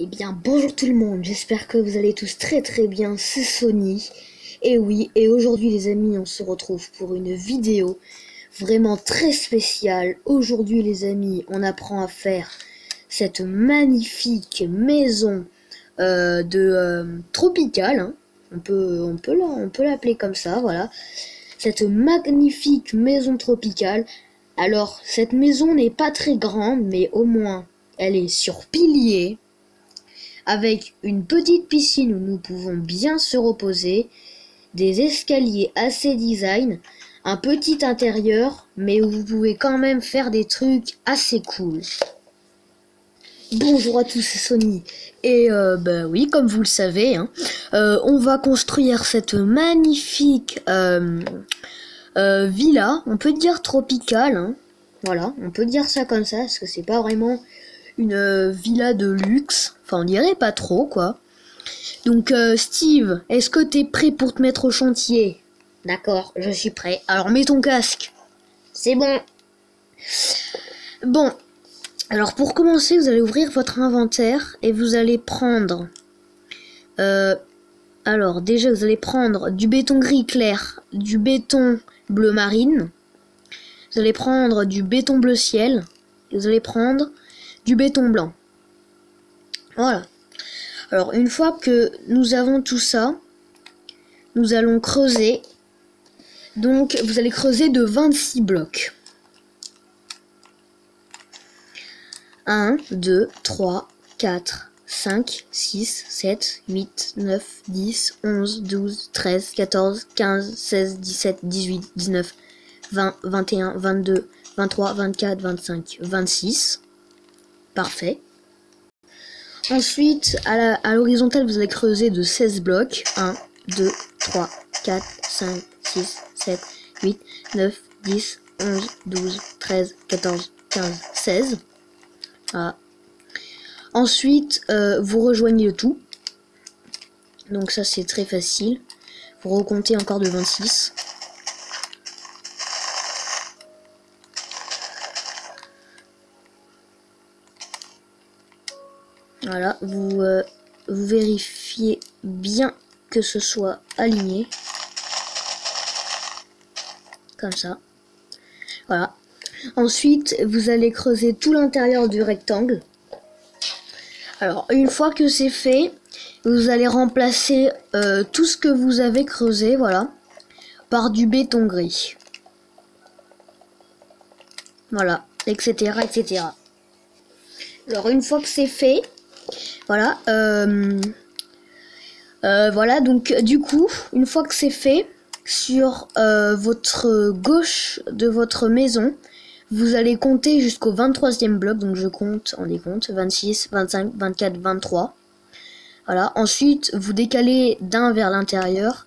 Eh bien, bonjour tout le monde, j'espère que vous allez tous très bien, c'est Sony. Et oui, et aujourd'hui les amis, on se retrouve pour une vidéo vraiment très spéciale. Aujourd'hui les amis, on apprend à faire cette magnifique maison tropicale, hein. On peut l'appeler comme ça, voilà. Cette magnifique maison tropicale. Alors, cette maison n'est pas très grande, mais au moins, elle est sur piliers, avec une petite piscine où nous pouvons bien se reposer, des escaliers assez design, un petit intérieur, mais où vous pouvez quand même faire des trucs assez cool. Bonjour à tous, c'est Sony. Et bah oui, comme vous le savez, hein, on va construire cette magnifique villa, on peut dire tropicale, hein. Voilà, on peut dire ça comme ça, parce que c'est pas vraiment une villa de luxe, enfin on dirait pas trop quoi. Donc Steve, est-ce que t'es prêt pour te mettre au chantier? D'accord, je suis prêt. Alors mets ton casque. C'est bon. Bon, alors pour commencer, vous allez ouvrir votre inventaire et vous allez prendre... alors déjà, vous allez prendre du béton gris clair, du béton bleu marine, vous allez prendre du béton bleu ciel, et vous allez prendre du béton blanc. Voilà. Alors une fois que nous avons tout ça, nous allons creuser. Donc vous allez creuser de 26 blocs. 1, 2, 3, 4, 5, 6, 7, 8, 9, 10, 11, 12, 13, 14, 15, 16, 17, 18, 19, 20, 21, 22, 23, 24, 25, 26. Parfait. Ensuite, à l'horizontale, vous allez creuser de 16 blocs. 1, 2, 3, 4, 5, 6, 7, 8, 9, 10, 11, 12, 13, 14, 15, 16. Voilà. Ensuite, vous rejoignez le tout. Donc ça, c'est très facile. Vous recomptez encore de 26. Voilà, vous vérifiez bien que ce soit aligné. Comme ça. Voilà. Ensuite, vous allez creuser tout l'intérieur du rectangle. Alors, une fois que c'est fait, vous allez remplacer tout ce que vous avez creusé, voilà, par du béton gris. Voilà, etc., etc. Alors, une fois que c'est fait, voilà, voilà, donc du coup, une fois que c'est fait, sur votre gauche de votre maison, vous allez compter jusqu'au 23e bloc, donc je compte, on décompte, 26, 25, 24, 23. Voilà, ensuite, vous décalez d'un vers l'intérieur,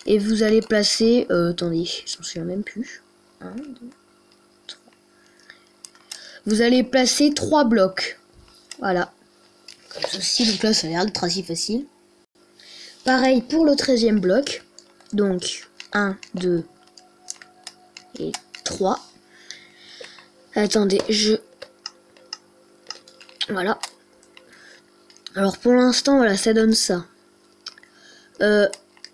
et vous allez placer, attendez, je m'en souviens même plus. 1, 2, 3. Vous allez placer 3 blocs. Voilà. Comme ceci, donc là, ça a l'air d'être assez facile. Pareil pour le 13e bloc. Donc, 1, 2 et 3. Attendez, voilà. Alors pour l'instant, voilà, ça donne ça.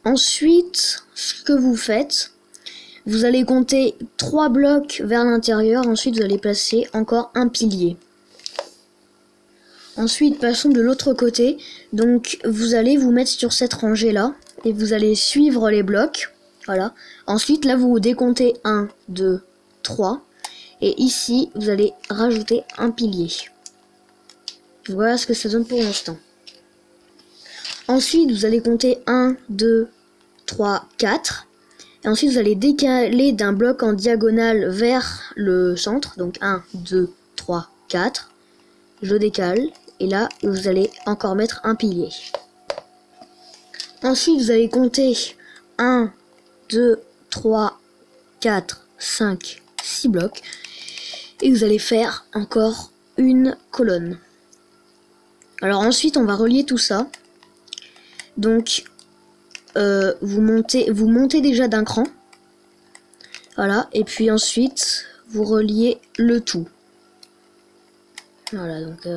Ensuite, ce que vous faites, vous allez compter 3 blocs vers l'intérieur. Ensuite, vous allez placer encore un pilier. Ensuite, passons de l'autre côté. Donc, vous allez vous mettre sur cette rangée-là. Et vous allez suivre les blocs. Voilà. Ensuite, là, vous décomptez 1, 2, 3. Et ici, vous allez rajouter un pilier. Voilà ce que ça donne pour l'instant. Ensuite, vous allez compter 1, 2, 3, 4. Et ensuite, vous allez décaler d'un bloc en diagonale vers le centre. Donc 1, 2, 3, 4. Je décale. Et là, vous allez encore mettre un pilier. Ensuite, vous allez compter 1, 2, 3, 4, 5, 6 blocs. Et vous allez faire encore une colonne. Alors ensuite, on va relier tout ça. Donc, vous montez déjà d'un cran. Voilà, et puis ensuite, vous reliez le tout. Voilà, donc...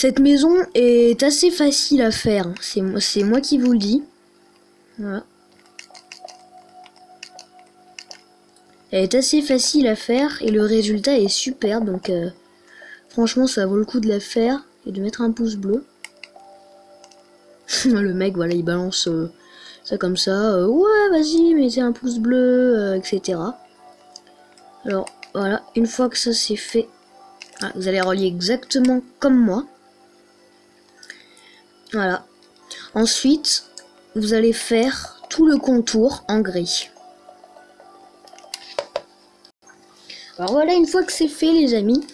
Cette maison est assez facile à faire, hein. C'est moi qui vous le dis. Voilà. Elle est assez facile à faire et le résultat est super, donc franchement ça vaut le coup de la faire et de mettre un pouce bleu. Le mec, voilà, il balance ça comme ça, ouais vas-y mettez un pouce bleu, etc. Alors voilà, une fois que ça c'est fait, vous allez relier exactement comme moi. Voilà. Ensuite, vous allez faire tout le contour en gris. Alors voilà, une fois que c'est fait les amis,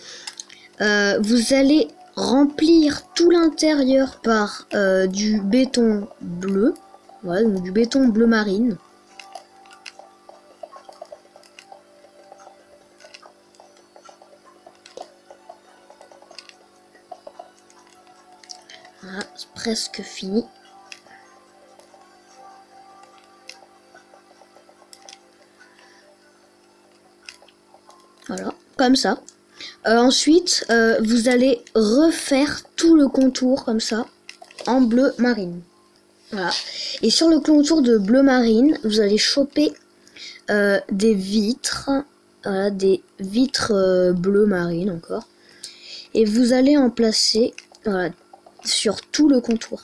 vous allez remplir tout l'intérieur par du béton bleu, voilà, donc du béton bleu marine. Voilà, c'est presque fini. Voilà, comme ça. Ensuite, vous allez refaire tout le contour comme ça, en bleu marine. Voilà. Et sur le contour de bleu marine, vous allez choper des vitres, voilà, des vitres bleu marine encore. Et vous allez en placer, voilà, sur tout le contour.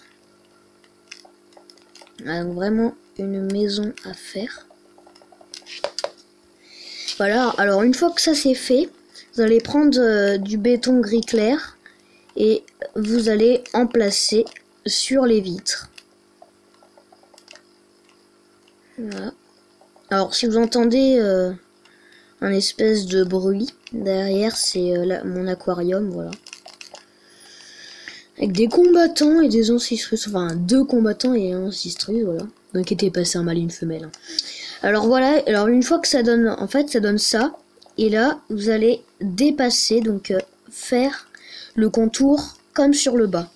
Voilà, donc vraiment une maison à faire. Voilà, alors une fois que ça c'est fait, vous allez prendre du béton gris clair et vous allez en placer sur les vitres. Voilà. Alors si vous entendez un espèce de bruit derrière, c'est mon aquarium, voilà. Avec des combattants et des ancistrus, enfin 2 combattants et un ancistrus, voilà. Donc était passé un mâle et une femelle. Alors voilà, alors une fois que ça donne, en fait ça donne ça, et là vous allez dépasser, donc faire le contour comme sur le bas.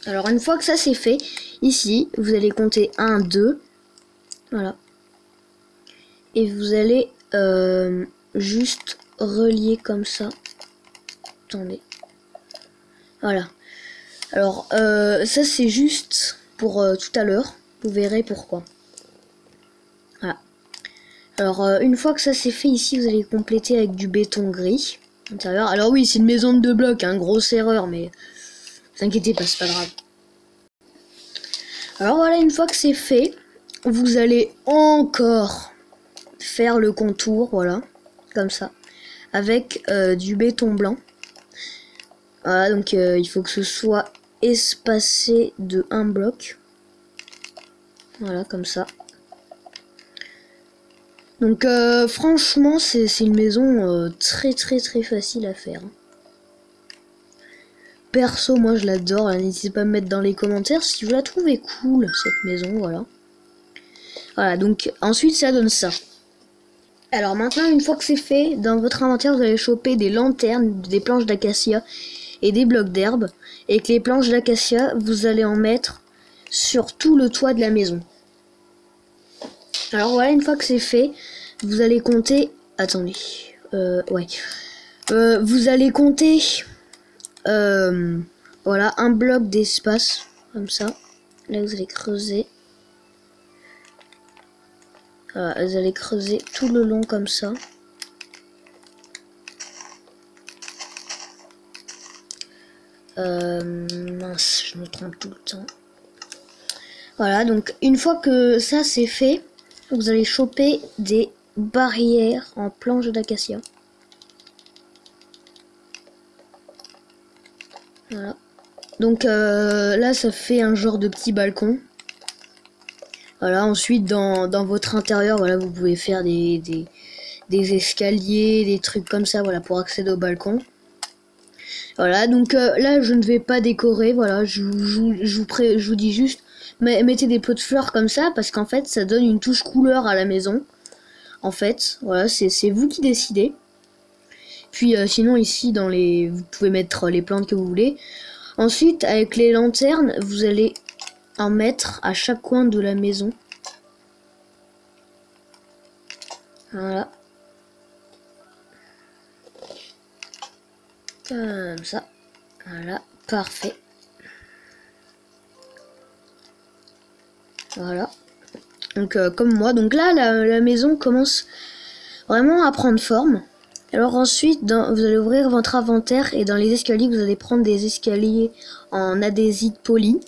Alors une fois que ça c'est fait, ici vous allez compter 1, 2, voilà. Et vous allez juste relier comme ça. Attendez. Voilà. Alors ça c'est juste pour tout à l'heure, vous verrez pourquoi. Voilà. Alors une fois que ça c'est fait ici, vous allez compléter avec du béton gris intérieur. Alors oui, c'est une maison de 2 blocs, hein, grosse erreur, mais ne vous inquiétez pas, c'est pas grave. Alors voilà, une fois que c'est fait, vous allez encore faire le contour, voilà, comme ça, avec du béton blanc. Voilà, donc il faut que ce soit espacé de 1 bloc. Voilà, comme ça. Donc franchement, c'est une maison très facile à faire. Perso, moi je l'adore, n'hésitez pas à me mettre dans les commentaires si vous la trouvez cool, cette maison, voilà. Voilà, donc ensuite ça donne ça. Alors maintenant, une fois que c'est fait, dans votre inventaire, vous allez choper des lanternes, des planches d'acacia et des blocs d'herbe. Et avec les planches d'acacia, vous allez en mettre sur tout le toit de la maison. Alors voilà, une fois que c'est fait, vous allez compter... Attendez. Ouais. Vous allez compter... voilà, un bloc d'espace, comme ça. Là, vous allez creuser. Voilà, vous allez creuser tout le long comme ça. Mince, je me trompe tout le temps. Voilà, donc une fois que ça c'est fait, vous allez choper des barrières en planche d'acacia. Voilà. Donc là ça fait un genre de petit balcon. Voilà, ensuite dans votre intérieur, voilà, vous pouvez faire des escaliers, des trucs comme ça, voilà, pour accéder au balcon. Voilà, donc là je ne vais pas décorer, voilà, je vous dis juste, mettez des pots de fleurs comme ça, parce qu'en fait ça donne une touche couleur à la maison. En fait, voilà, c'est vous qui décidez. Puis sinon ici vous pouvez mettre les plantes que vous voulez. Ensuite avec les lanternes, vous allez en mettre à chaque coin de la maison. Voilà. Comme ça. Voilà. Parfait. Voilà. Donc comme moi. Donc là, la maison commence vraiment à prendre forme. Alors ensuite, vous allez ouvrir votre inventaire et dans les escaliers, vous allez prendre des escaliers en adhésite poli.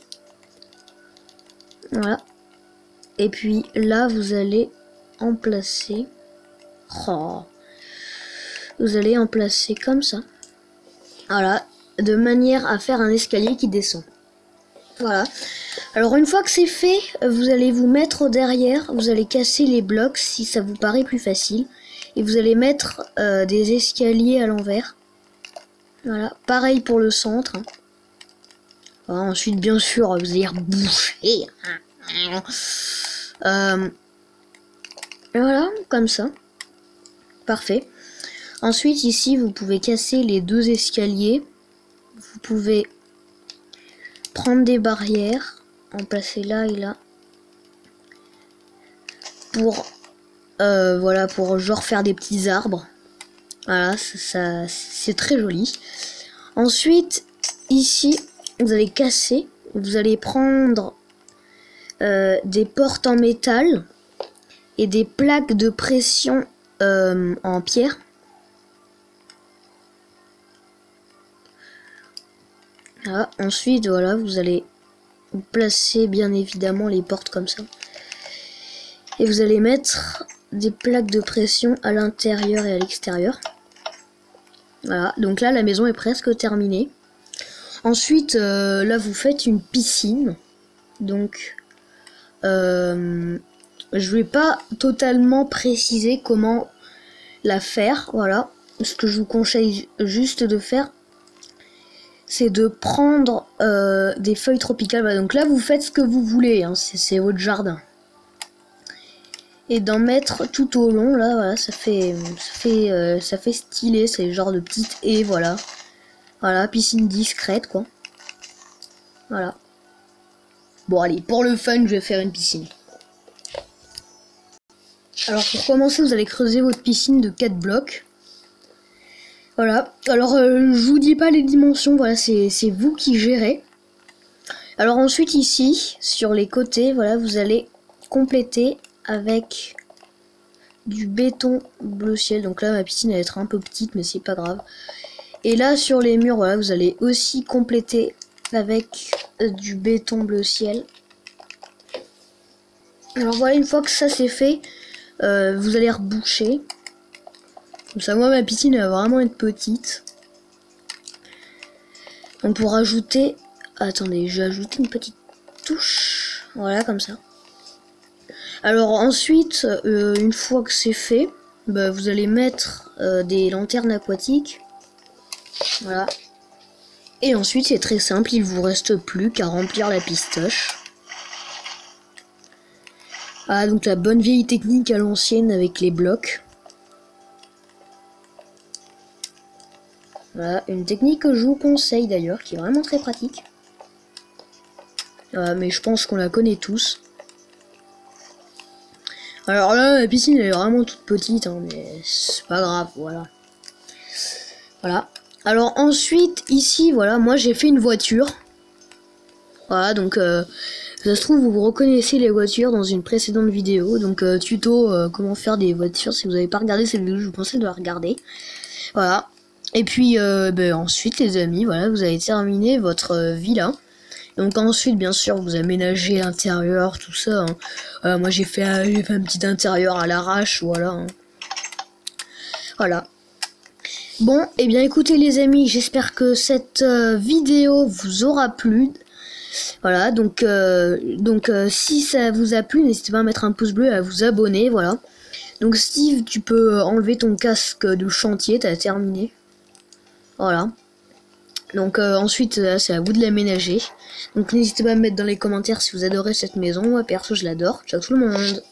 Voilà. Et puis là, vous allez en placer. Oh. Vous allez en placer comme ça. Voilà. De manière à faire un escalier qui descend. Voilà. Alors une fois que c'est fait, vous allez vous mettre derrière. Vous allez casser les blocs si ça vous paraît plus facile. Et vous allez mettre des escaliers à l'envers. Voilà. Pareil pour le centre. Hein. Voilà, ensuite, bien sûr, vous allez reboucher. Voilà, comme ça. Parfait. Ensuite, ici, vous pouvez casser les deux escaliers. Vous pouvez prendre des barrières, en placer là et là. Pour, voilà, pour genre faire des petits arbres. Voilà, ça c'est très joli. Ensuite, ici, vous allez casser. Vous allez prendre des portes en métal et des plaques de pression en pierre. Voilà. Ensuite, voilà, vous allez placer bien évidemment les portes comme ça. Et vous allez mettre des plaques de pression à l'intérieur et à l'extérieur. Voilà, donc là la maison est presque terminée. Ensuite, là vous faites une piscine. Donc, je vais pas totalement préciser comment la faire. Voilà, ce que je vous conseille juste de faire, c'est de prendre des feuilles tropicales. Voilà, donc là vous faites ce que vous voulez, hein, c'est votre jardin. Et d'en mettre tout au long, là, voilà, ça fait stylé, c'est le genre de petite haie, voilà. Voilà, piscine discrète, quoi. Voilà. Bon, allez, pour le fun, je vais faire une piscine. Alors, pour commencer, vous allez creuser votre piscine de 4 blocs. Voilà. Alors, je vous dis pas les dimensions, voilà, c'est vous qui gérez. Alors, ensuite, ici, sur les côtés, voilà, vous allez compléter avec du béton bleu ciel. Donc là ma piscine elle va être un peu petite mais c'est pas grave. Et là sur les murs, voilà, vous allez aussi compléter avec du béton bleu ciel. Alors voilà, une fois que ça c'est fait, vous allez reboucher. Comme ça, moi ma piscine elle va vraiment être petite. Donc pour ajouter, attendez, je vais ajouter une petite touche. Voilà, comme ça. Alors ensuite, une fois que c'est fait, bah, vous allez mettre des lanternes aquatiques. Voilà. Et ensuite c'est très simple, il vous reste plus qu'à remplir la pistoche. Ah, donc la bonne vieille technique à l'ancienne avec les blocs. Voilà, une technique que je vous conseille d'ailleurs, qui est vraiment très pratique. Mais je pense qu'on la connaît tous. Alors là, la piscine elle est vraiment toute petite, hein, mais c'est pas grave, voilà. Voilà. Alors ensuite, ici, voilà, moi j'ai fait une voiture. Voilà, donc ça se trouve, vous reconnaissez les voitures dans une précédente vidéo. Donc tuto comment faire des voitures. Si vous n'avez pas regardé cette vidéo, je vous conseille de la regarder. Voilà. Et puis ensuite, les amis, voilà, vous avez terminé votre villa. Donc ensuite, bien sûr, vous aménagez l'intérieur, tout ça. Hein. Moi, j'ai fait un petit intérieur à l'arrache, voilà. Hein. Voilà. Bon, et bien écoutez les amis, j'espère que cette vidéo vous aura plu. Voilà, donc si ça vous a plu, n'hésitez pas à mettre un pouce bleu et à vous abonner, voilà. Donc Steve, tu peux enlever ton casque de chantier, t'as terminé. Voilà. Donc ensuite, c'est à vous de l'aménager. Donc n'hésitez pas à me mettre dans les commentaires si vous adorez cette maison. Moi perso, je l'adore. Ciao tout le monde.